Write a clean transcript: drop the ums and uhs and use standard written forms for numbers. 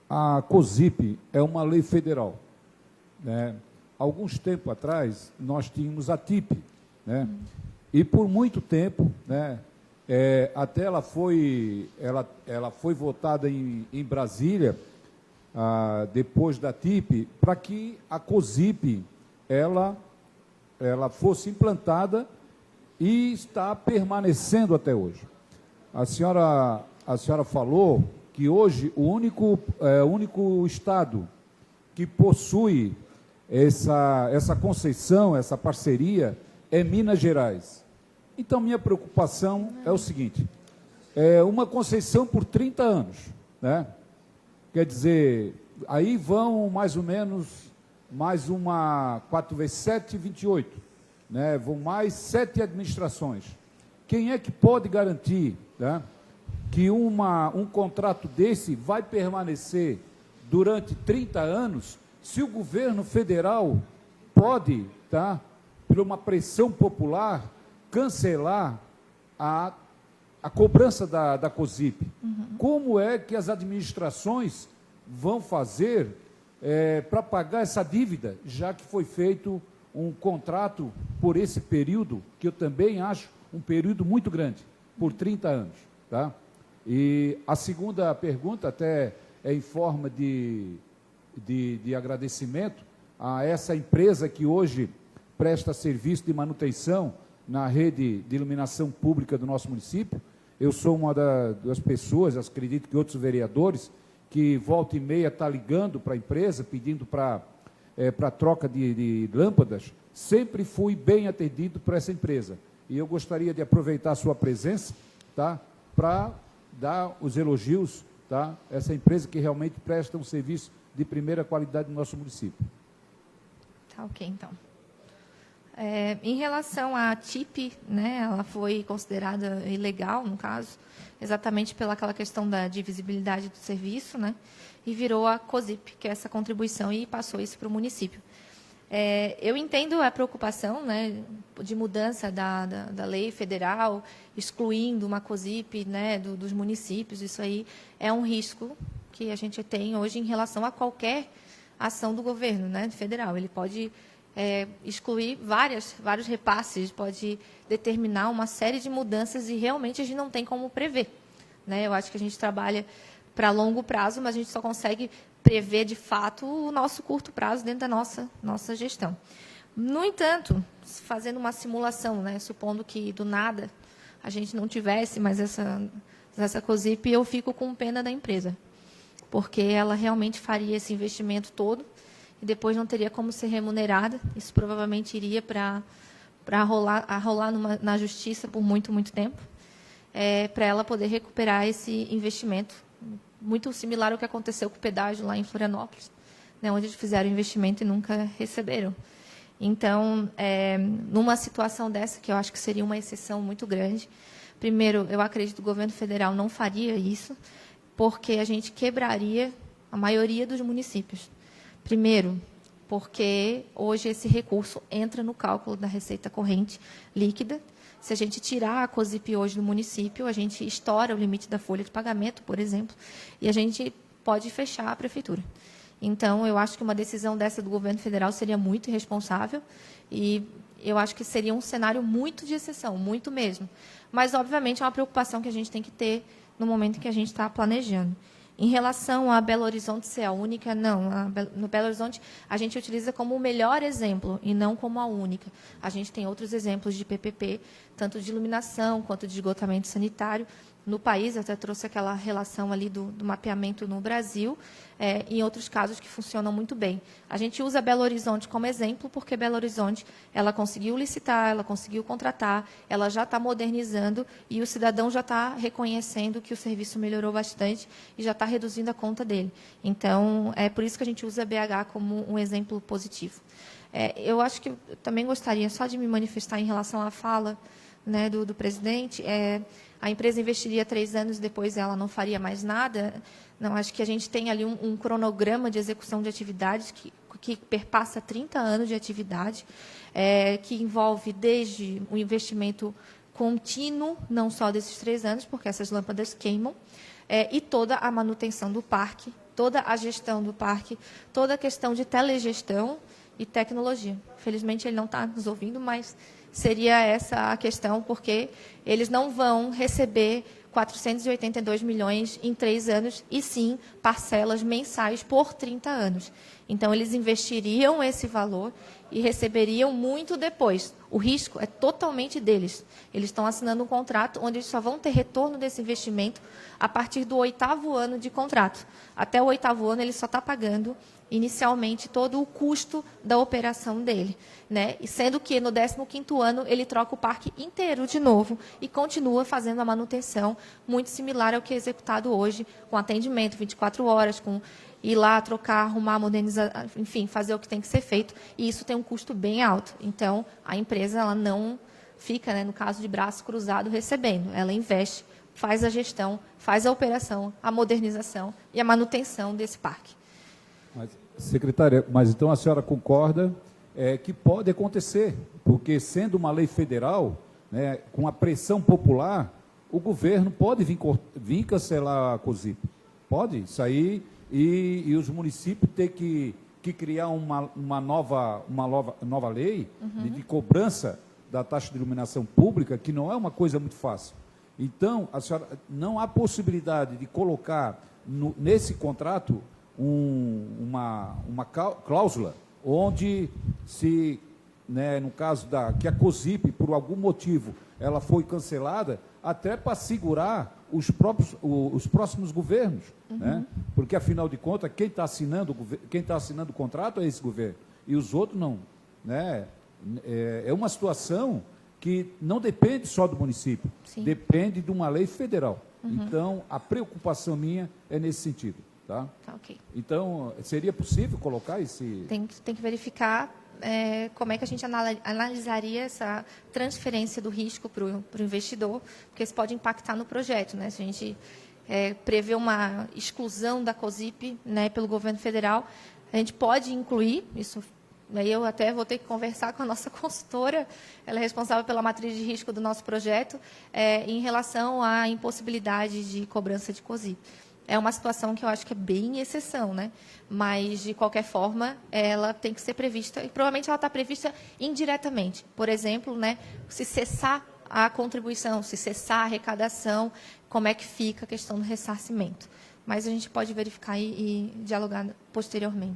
A COSIP é uma lei federal, né? Alguns tempos atrás, nós tínhamos a TIP, né? E por muito tempo, né, até ela foi votada em Brasília, depois da TIP, para que a COSIP ela fosse implantada e está permanecendo até hoje. A senhora falou que hoje o único estado que possui essa concessão, essa parceria, é Minas Gerais. Então, minha preocupação é o seguinte, uma concessão por 30 anos, né? Quer dizer, aí vão mais ou menos, mais 4 vezes 7, 28, né? Vão mais 7 administrações. Quem é que pode garantir, né, que um contrato desse vai permanecer durante 30 anos, se o governo federal pode, tá, por uma pressão popular, cancelar a cobrança da COSIP? Como é que as administrações vão fazer para pagar essa dívida, já que foi feito um contrato por esse período, que eu também acho um período muito grande, por 30 anos. Tá? E a segunda pergunta, até é em forma de agradecimento a essa empresa que hoje presta serviço de manutenção na rede de iluminação pública do nosso município. Eu sou uma das pessoas, acredito que outros vereadores, que volta e meia está ligando para a empresa, pedindo para troca de lâmpadas. Sempre fui bem atendido por essa empresa. E eu gostaria de aproveitar a sua presença, tá, para dar os elogios, tá, essa empresa que realmente presta um serviço de primeira qualidade no nosso município. Tá, ok, então. Em relação à TIP, né, ela foi considerada ilegal, no caso, exatamente pelaquela questão da divisibilidade do serviço, né, e virou a COSIP, que é essa contribuição, e passou isso para o município. Eu entendo a preocupação, né, de mudança da lei federal, excluindo uma COSIP, né, dos municípios. Isso aí é um risco que a gente tem hoje em relação a qualquer ação do governo, né, federal. Ele pode excluir vários repasses, pode determinar uma série de mudanças e realmente a gente não tem como prever, né? Eu acho que a gente trabalha para longo prazo, mas a gente só consegue prever, de fato, o nosso curto prazo dentro da nossa gestão. No entanto, fazendo uma simulação, né, supondo que, do nada, a gente não tivesse mais essa COSIP, eu fico com pena da empresa, porque ela realmente faria esse investimento todo e depois não teria como ser remunerada. Isso provavelmente iria para rolar na justiça por muito, muito tempo, para ela poder recuperar esse investimento, muito similar ao que aconteceu com o pedágio lá em Florianópolis, né, onde eles fizeram investimento e nunca receberam. Então, numa situação dessa, que eu acho que seria uma exceção muito grande, primeiro, eu acredito que o governo federal não faria isso, porque a gente quebraria a maioria dos municípios. Primeiro, porque hoje esse recurso entra no cálculo da receita corrente líquida. Se a gente tirar a COSIP hoje do município, a gente estoura o limite da folha de pagamento, por exemplo, e a gente pode fechar a prefeitura. Então, eu acho que uma decisão dessa do governo federal seria muito irresponsável e eu acho que seria um cenário muito de exceção, muito mesmo. Mas, obviamente, é uma preocupação que a gente tem que ter no momento em que a gente está planejando. Em relação a Belo Horizonte ser a única, não. No Belo Horizonte, a gente utiliza como o melhor exemplo e não como a única. A gente tem outros exemplos de PPP, tanto de iluminação quanto de esgotamento sanitário. No país, até trouxe aquela relação ali do mapeamento no Brasil, em outros casos que funcionam muito bem. A gente usa Belo Horizonte como exemplo, porque Belo Horizonte ela conseguiu licitar, ela conseguiu contratar, ela já está modernizando e o cidadão já está reconhecendo que o serviço melhorou bastante e já está reduzindo a conta dele. Então, é por isso que a gente usa BH como um exemplo positivo. Eu acho que eu também gostaria só de me manifestar em relação à fala, né, do presidente. A empresa investiria 3 anos, depois ela não faria mais nada. Não, acho que a gente tem ali um cronograma de execução de atividades que perpassa 30 anos de atividade, que envolve desde o investimento contínuo, não só desses 3 anos, porque essas lâmpadas queimam, e toda a manutenção do parque, toda a gestão do parque, toda a questão de telegestão e tecnologia. Felizmente, ele não está nos ouvindo, mas seria essa a questão, porque eles não vão receber 482 milhões em 3 anos, e sim parcelas mensais por 30 anos. Então, eles investiriam esse valor e receberiam muito depois. O risco é totalmente deles. Eles estão assinando um contrato onde eles só vão ter retorno desse investimento a partir do 8º ano de contrato. Até o 8º ano, ele só está pagando inicialmente todo o custo da operação dele, né? E sendo que no 15º ano ele troca o parque inteiro de novo e continua fazendo a manutenção muito similar ao que é executado hoje, com atendimento 24 horas, com ir lá, trocar, arrumar, modernizar, enfim, fazer o que tem que ser feito, e isso tem um custo bem alto. Então, a empresa ela não fica, né, no caso de braço cruzado, recebendo. Ela investe, faz a gestão, faz a operação, a modernização e a manutenção desse parque. Mas, secretária, mas então a senhora concorda que pode acontecer, porque sendo uma lei federal, né, com a pressão popular, o governo pode vir cancelar a COSIP. Pode sair e os municípios ter que criar uma nova lei de cobrança da taxa de iluminação pública, que não é uma coisa muito fácil. Então, a senhora, não há possibilidade de colocar nesse contrato uma cláusula onde, se, né, no caso que a COSIP, por algum motivo, ela foi cancelada, até para segurar os próximos governos, né? Porque, afinal de contas, quem está assinando o contrato é esse governo, e os outros não, né? É uma situação que não depende só do município, Sim. Depende de uma lei federal. Então, a preocupação minha é nesse sentido. Tá? Tá, ok. Então, seria possível colocar esse... Tem que verificar como é que a gente analisaria essa transferência do risco para o investidor, porque isso pode impactar no projeto, né? Se a gente prevê uma exclusão da COSIP, né, pelo governo federal, a gente pode incluir isso. Aí eu até vou ter que conversar com a nossa consultora, ela é responsável pela matriz de risco do nosso projeto, em relação à impossibilidade de cobrança de COSIP. É uma situação que eu acho que é bem exceção, né? Mas, de qualquer forma, ela tem que ser prevista, e provavelmente ela está prevista indiretamente. Por exemplo, né, se cessar a contribuição, se cessar a arrecadação, como é que fica a questão do ressarcimento. Mas a gente pode verificar e dialogar posteriormente.